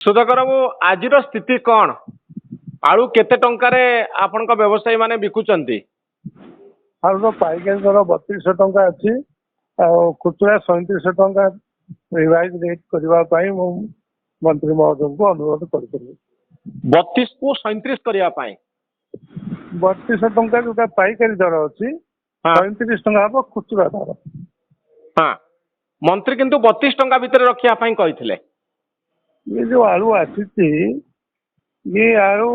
सुधाकर बाबू आज स्थिति कौन आलू केते टंकारे आपनका व्यवसायी माने बिकुचंती? आलूर पाइकारी दर 3200 टंका अच्छी खुचुरा 3700 टंका रिवाइज रेट करने मंत्री महोदय को अनुरोध कर 32 को 37 करिया पाए 3200 टंका जो पाइकारी दर अच्छी 37 टंका हम खुचुरा दर। हाँ मंत्री किंतु 32 टंका भितर रखिया पाई कहिथिले। ये जो आलू आसी ये आलू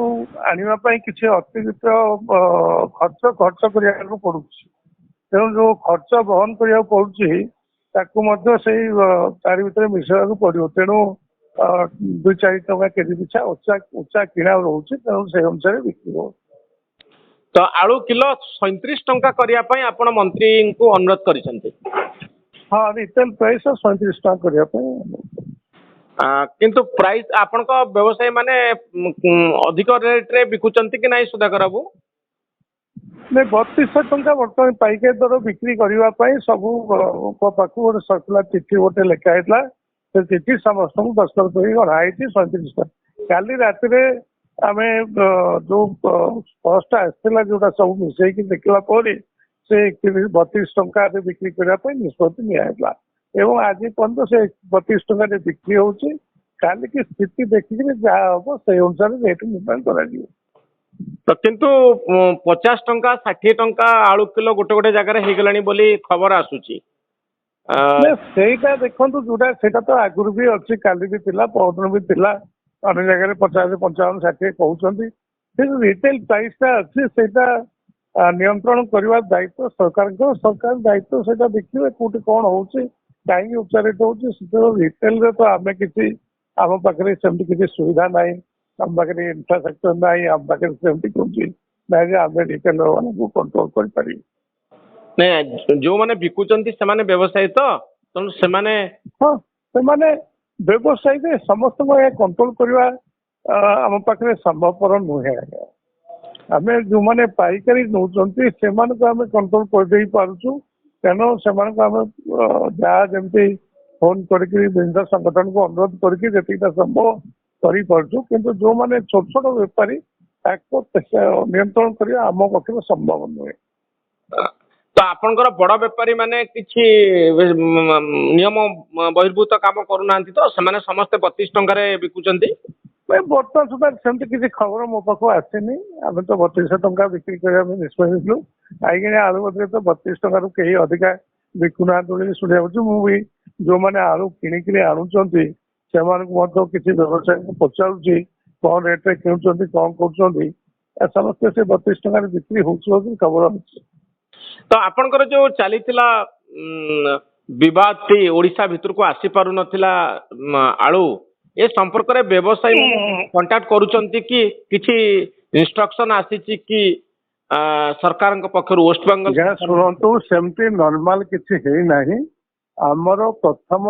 आने किसी अतिरिक्त खर्च खर्च करने पड़ू तेणु जो खर्च बहन करा पड़ुछि तारी भीतर मिसवा पड़ो तेणु 2-4 टका केजी पिछा उच्चा किणा रोचे तेणु से अनुसार बिक्री हो। तो आलू किलो 37 टंका करिया पाई आपण मंत्री को अनुरोध करिसंती। हाँ रिटेल प्राइस 37 टका करने किंतु प्राइस आपण को व्यवसाय माने अधिक रेट रे बिकुचंती कि नहीं सुधाकर बाबू? नहीं 3200 टंका बर्तमान पाइकारी दर बिक्री करने सबू पाख गोटे सर्कुलर चिठी गोटे लिखाई से चिठी समस्त दस्तखत गढ़ाई 37 टका। काली राति आम जो पोस्ट आसाला जोटा सब मिसेक देखला से 32 टंका बिक्री करने निष्पत्ति निया एवं आज पर्यटन से 32 टंका बिक्री होची काली की स्थिति देखिए जहाँ हम से अनुसार रेट निर्माण कर तो किंतु 50 टंका 60 टंका आलू किलो गोटे गोटे जगह हो गलानी बोली खबर आसुची। सेटा देखो जोटा सेटा तो आगुरी भी अच्छी काली भी थिला परदिन भी थिला अन्य जगह 50 55 60 कहते रिटेल प्राइसटा अच्छी सेटा नियंत्रण करने दायित्व सरकार दायित्व से देखिए कौटी कौन हो कहीं उच्च रेट हो रिटेल रे तो आम कि आम पाखे सेमती किसी सुविधा ना आम पाखे इंफ्रास्ट्रक्चर ना आम पाखे सेमती कौन ना आम रिटेलर मान कंट्रोल कर जो माने बिकुचंती से माने व्यवसायी तो तेणु से माने हाँ से माने व्यवसायी समस्त कंट्रोल करवा आम पाखे संभवपर नुहे आम जो मैंने पाइकारी नौ से आम कंट्रोल कर पार्छु तेणु से जहाँ जमी फोन करके संगठन को अनुरोध करके संभव करूँ किंतु जो मैंने छोट छोट बेपारी नियंत्रण करने आम पक्ष संभव नुहे। तो आपनकर बड़ बेपारी माने किछि नियम बहिर्भूत काम करूना तो से समस्ते 32 टंका बिकुचंती? बर्तमान सुधा सेमती किसी खबर मो पाख आसनी आम तो 3200 टंका बिक्री करने निष्पत्ति कहीं आलू बदले तो 32 टकर कहीं अधिका बिकुना शुणा मुझे जो मैंने आलू किणिक आणुंट से किसी व्यवसायी को पचारूँ कौन रेट रे किणुंट कौन कर समस्ते से 32 टकर बिक्री हो खबर अच्छी। तो आपनकर जो चलीथिला विवाद ओडिशा भितर को आसी पारु नथिला आलू ए संपर्क रे व्यवसायी कांटेक्ट करूचंती कि किछि इंस्ट्रक्शन आसीची कि सरकार पक्षर वेस्ट बेंगल शुणु सेमती नॉर्मल किछि है नहीं आमर प्रथम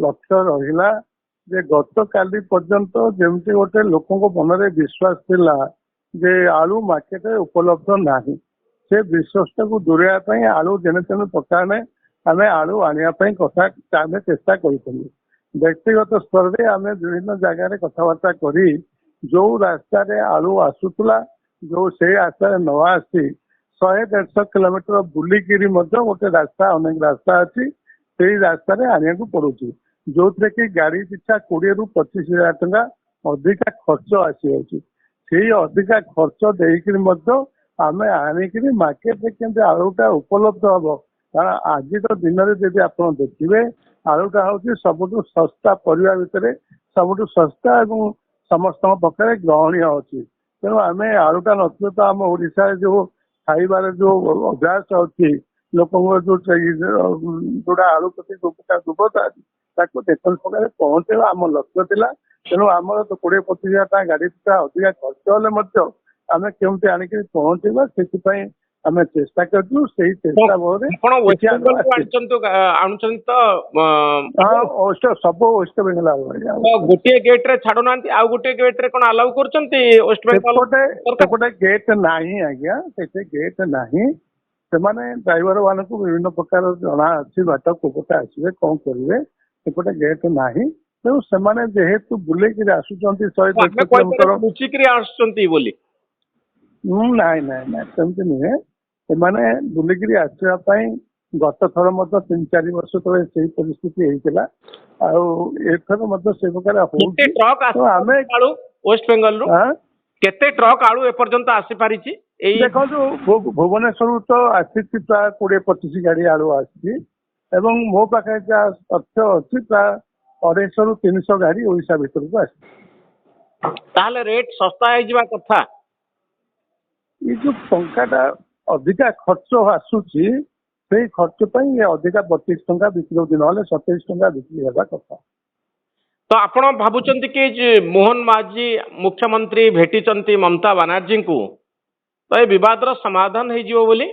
लक्ष्य रहिला जे गत काली पर्यंत जेमती गोटे लोक मन में विश्वास थिला जे आलू मार्केट रे उपलब्ध नहीं से विश्वास को दूरेवाई आलू जेने तेने प्रकार आम आलू आने कथा चेष्टा करूँ व्यक्तिगत स्तर में आम विभिन्न जगार कथबार्ता करी जो रास्ता आलू आसूला जो से रास्ता न आसी 100-150 किलोमीटर बुलिकी गोटे रास्ता अनेक रास्ता अच्छी से रास्तार आने को पड़ू जो थे कि गाड़ी पिछा 20,000 ରୁ 25,000 टंका अधिका खर्च आसी से अधिका खर्च देकर आम आनिक मार्केट में केमती आलूटा उपलब्ध हम कारण आज दिन में जब आप देखिए आलूटा हूँ सबुठ सस्ता परिवा भितर सबुठ सस्ता और समस्त पक्षे ग्रहणीय अच्छी तेणु आम आलूटा नथिले तो आम ओडिशा जो खाइबार जो अभ्यास अच्छी लोक जोड़ा आलू प्रति दुर्बलता देखने प्रकार पहुँचेगा आम लक्ष्य थिला तेणु आम तो 20-25,000 टका गाड़ी पिछा अधिका खर्च हेल्ले आम केमती आनिक पहुँचेगा से आम चेष्टा करूँ से चेष्टा सब वेस्ट बेंगल गोटे गेट रे छाड़ू ना आ गोटे गेट रे कौन अलाउ करछंती वेस्ट बेंगल गेट नहीं आज्ञा से गेट नहीं से ड्राइवर मान को विभिन्न प्रकार जना अच्छी बाट कोपटे आसवे कौन करेंगे सेपटे गेट नहीं ତେଣୁ ସେମାନେ ଯେହେତୁ ବୁଲେଇକିରି ଆସୁଛନ୍ତି 100-150 ଆମେ କହିପାରିବା କିଲୋମିଟର। ଲୁଚିକିରି ଆସୁଛନ୍ତି ବୋଲି। ନାଇଁ ନାଇଁ ନାଇଁ ସେମିତି ନୁହେଁ। ସେମାନେ ବୁଲିକିରି ଆସିବା ପାଇଁ ଗତ ଥର ମଧ୍ୟ 3-4 ବର୍ଷ ତଳେ ସେଇ ପରିସ୍ଥିତି ହେଇଥିଲା। ଆଉ ଏଥର ମଧ୍ୟ ସେ ପ୍ରକାର କେତେ ହଉଛି। ଟ୍ରକ୍ ତ ଆମେ ଆଳୁ ୱେଷ୍ଟ ବେଙ୍ଗଲରୁ ଆଁ? କେତେ ଟ୍ରକ୍ ଆଳୁ ଏପର୍ଯ୍ୟନ୍ତ ଆସିପାରିଛି ଏଇ ଦେଖନ୍ତୁ ଭୁବନେଶ୍ୱରରୁ ତ ଆସିଛି ପ୍ରାୟ 20-25 ଗାଡି ଆଳୁ ଆସିଛି ଏବଂ ମୋ ପାଖରେ ଯାହା ତଥ୍ୟ ଅଛି ପ୍ରାୟ 250-300 ଗାଡି ଓଡିଶା ଭିତରକୁ ଆସିଛି। ତାହେଲେ ରେଟ୍ ଶସ୍ତା ହେଇଯିବା କଥା। ଏଇ ଯୋଉ ଟଙ୍କାଟା ଅଧିକା ଖର୍ଚ୍ଚ ଆସୁଛି ସେଇ ଖର୍ଚ୍ଚ ପାଇଁ ଇଏ ଅଧିକା 32 ଟଙ୍କା ବିକ୍ରି ହଉଛି, ନହେଲେ 27 ଟଙ୍କା ବିକ୍ରି ହେବା କଥା। ତ ଆପଣ ଭାବୁଛନ୍ତି କି ଯେ ମୋହନ ମାଝୀ ମୁଖ୍ୟମନ୍ତ୍ରୀ ଭେଟିଛନ୍ତି ମମତା ବାନାର୍ଜୀଙ୍କୁ, ତ ଏ ବିବାଦର ସମାଧାନ ହେଇଯିବ ବୋଲି?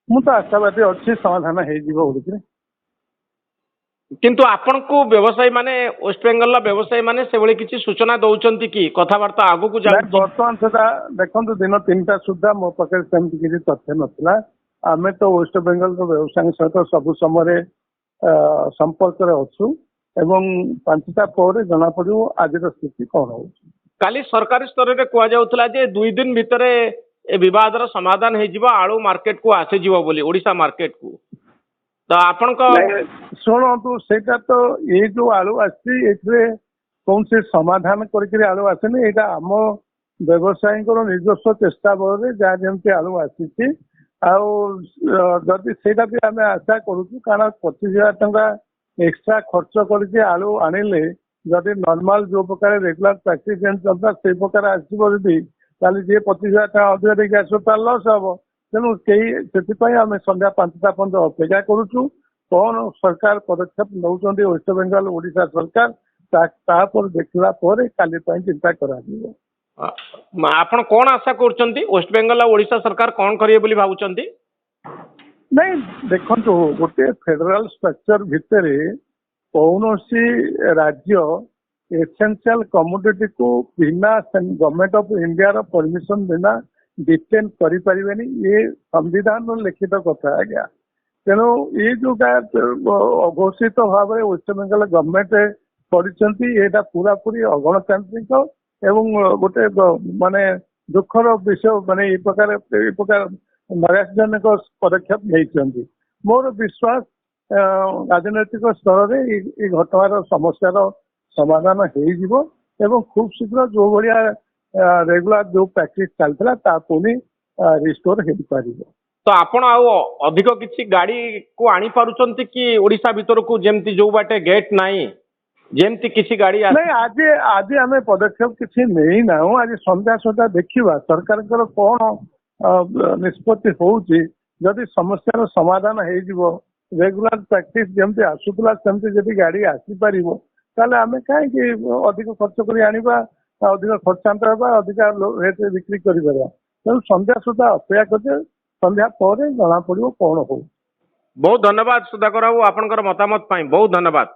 ମୁଁ ତ ଆଶାବାଦୀ ଅଛି ସମାଧାନ ହେଇଯିବ ବୋଲିକିରି। କିନ୍ତୁ ଆପଣଙ୍କୁ ବ୍ୟବସାୟୀ ମାନେ ୱେଷ୍ଟବେଙ୍ଗଲର ବ୍ୟବସାୟୀ ମାନେ ସେଭଳି କିଛି ସୂଚନା ଦଉଛନ୍ତି କି କଥାବାର୍ତ୍ତା ଆଗକୁ ନାଇଁ ଯାଉଛି? ବର୍ତ୍ତମାନ ସେଟା ଦେଖନ୍ତୁ ଦିନ 3ଟା ସୁଦ୍ଧା ମୋ ପାଖରେ ସେମିତି କିଛି ତଥ୍ୟ ନଥିଲା। ଆମେ ତ ୱେଷ୍ଟବେଙ୍ଗଲର ବ୍ୟବସାୟୀଙ୍କ ସହିତ ସବୁ ସମୟରେ ସମ୍ପର୍କରେ ଅଛୁ ଏବଂ 5ଟା ପରେ ଜଣାପଡ଼ିବ ଆଜିର ସ୍ଥିତି କ'ଣ ହଉଛି। କାଲି ସରକାରୀ ସ୍ତରରେ କୁହାଯାଉଥିଲା ଯେ 2 ଦିନ ଭିତରେ ଏ ବିବାଦର ସମାଧାନ ହେଇଯିବ, ଆଳୁ ମାର୍କେଟକୁ ଆସିଯିବ ବୋଲି, ଓଡ଼ିଶା ମାର୍କେଟକୁ। ତ ଆପଣଙ୍କ ନାଇଁ ଶୁଣନ୍ତୁ ସେଇଟା ତ ଏଇ ଯୋଉ ଆଳୁ ଆସିଛି ଏଥିରେ କୌଣସି ସମାଧାନ କରିକିରି ଆଳୁ ଆସେନି। ଏଇଟା ଆମ ବ୍ୟବସାୟୀଙ୍କର ନିଜସ୍ୱ ଚେଷ୍ଟା ବଳରେ ଯାହା ଯେମିତି ଆଳୁ ଆସିଛି। ଆଉ ଯଦି ସେଇଟା ବି ଆମେ ଆଶା କରୁଛୁ, କାରଣ 25,000 ଟଙ୍କା ଏକ୍ସଟ୍ରା ଖର୍ଚ୍ଚ କରିକି ଆଳୁ ଆଣିଲେ ଯଦି ନର୍ମାଲ ଯୋଉ ପ୍ରକାର ରେଗୁଲାର ପ୍ରାକ୍ଟିସ୍ ଯେମିତି ଚାଲିଥିଲା ସେଇ ପ୍ରକାର ଆସିବ ଯଦି, ତାହେଲେ ଯିଏ 25,000 ଟଙ୍କା ଅଧିକ ଦେଇକି ଆସିବ ତାର ଲସ୍ ହବ। ତେଣୁ ସେଥିପାଇଁ ଆମେ ସନ୍ଧ୍ୟା 5ଟା ପର୍ଯ୍ୟନ୍ତ ଅପେକ୍ଷା କରୁଛୁ କ'ଣ ସରକାର ପଦକ୍ଷେପ ନେଉଛନ୍ତି ୱେଷ୍ଟବେଙ୍ଗଲ ଓଡ଼ିଶା ସରକାର, ତାପରେ ଦେଖିଲା ପରେ କାଲି ପାଇଁ ଚିନ୍ତା କରାଯିବ। ଆପଣ କ'ଣ ଆଶା କରୁଛନ୍ତି ୱେଷ୍ଟବେଙ୍ଗଲ ଆଉ ଓଡ଼ିଶା ସରକାର କ'ଣ କରିବେ ବୋଲି ଭାବୁଛନ୍ତି? ନାଇଁ ଦେଖନ୍ତୁ ଗୋଟେ ଫେଡେରାଲ ଷ୍ଟ୍ରକ୍ଚର ଭିତରେ କୌଣସି ରାଜ୍ୟ ଏସେନ୍ସିଆଲ କମୋଡିଟିକୁ ବିନା ଗଭର୍ଣ୍ଣମେଣ୍ଟ ଅଫ୍ ଇଣ୍ଡିଆର ପରମିଶନ ବିନା ଡିଟେନ୍ କରିପାରିବେନି। ଇଏ ସମ୍ବିଧାନର ଲିଖିତ କଥା ଆଜ୍ଞା। ତେଣୁ ଏଇ ଯୋଉଟା ଅଘୋଷିତ ଭାବରେ ୱେଷ୍ଟବେଙ୍ଗଲ ଗଭର୍ଣ୍ଣମେଣ୍ଟ କରିଛନ୍ତି ଏଇଟା ପୁରାପୁରି ଅଗଣତାନ୍ତ୍ରିକ ଏବଂ ଗୋଟେ ମାନେ ଦୁଃଖର ବିଷୟ। ମାନେ ଏଇ ପ୍ରକାର ନୈରାଶ୍ୟଜନକ ପଦକ୍ଷେପ ନେଇଛନ୍ତି। ମୋର ବିଶ୍ୱାସ ରାଜନୈତିକ ସ୍ତରରେ ଏଇ ଘଟଣାର ସମସ୍ୟାର ସମାଧାନ ହେଇଯିବ ଏବଂ ଖୁବ୍ ଶୀଘ୍ର ଯୋଉ ଭଳିଆ ରେଗୁଲାର ଯୋଉ ପ୍ରାକ୍ଟିସ୍ ଚାଲିଥିଲା ତା ପୁଣି ରିଷ୍ଟୋର ହେଇପାରିବ। ତ ଆପଣ ଆଉ ଅଧିକ କିଛି ଗାଡ଼ିକୁ ଆଣିପାରୁଛନ୍ତି କି ଓଡ଼ିଶା ଭିତରକୁ, ଯେମିତି ଯୋଉ ବାଟେ ଗେଟ୍ ନାହିଁ ଯେମିତି କିଛି ଗାଡ଼ି ନାଇଁ ଆଜି ଆମେ ପଦକ୍ଷେପ କିଛି ନେଇନାହୁଁ। ଆଜି ସନ୍ଧ୍ୟା ସୁଦ୍ଧା ଦେଖିବା ସରକାରଙ୍କର କ'ଣ ନିଷ୍ପତ୍ତି ହଉଛି। ଯଦି ସମସ୍ୟାର ସମାଧାନ ହେଇଯିବ, ରେଗୁଲାର ପ୍ରାକ୍ଟିସ୍ ଯେମିତି ଆସୁଥିଲା ସେମିତି ଯଦି ଗାଡ଼ି ଆସିପାରିବ, ତାହେଲେ ଆମେ କାହିଁକି ଅଧିକ ଖର୍ଚ୍ଚ କରି ଆଣିବା, ଅଧିକ ଖର୍ଚ୍ଚାନ୍ତ ହେବା, ଅଧିକା ରେଟ୍ରେ ବିକ୍ରି କରିପାରିବା। ତେଣୁ ସନ୍ଧ୍ୟା ସୁଦ୍ଧା ଅପେକ୍ଷା କରିଛେ, ସନ୍ଧ୍ୟା ପରେ ଜଣାପଡ଼ିବ କ'ଣ ହଉଛି। ବହୁତ ଧନ୍ୟବାଦ ସୁଧାକର ବାବୁ, ଆପଣଙ୍କର ମତାମତ ପାଇଁ ବହୁତ ଧନ୍ୟବାଦ।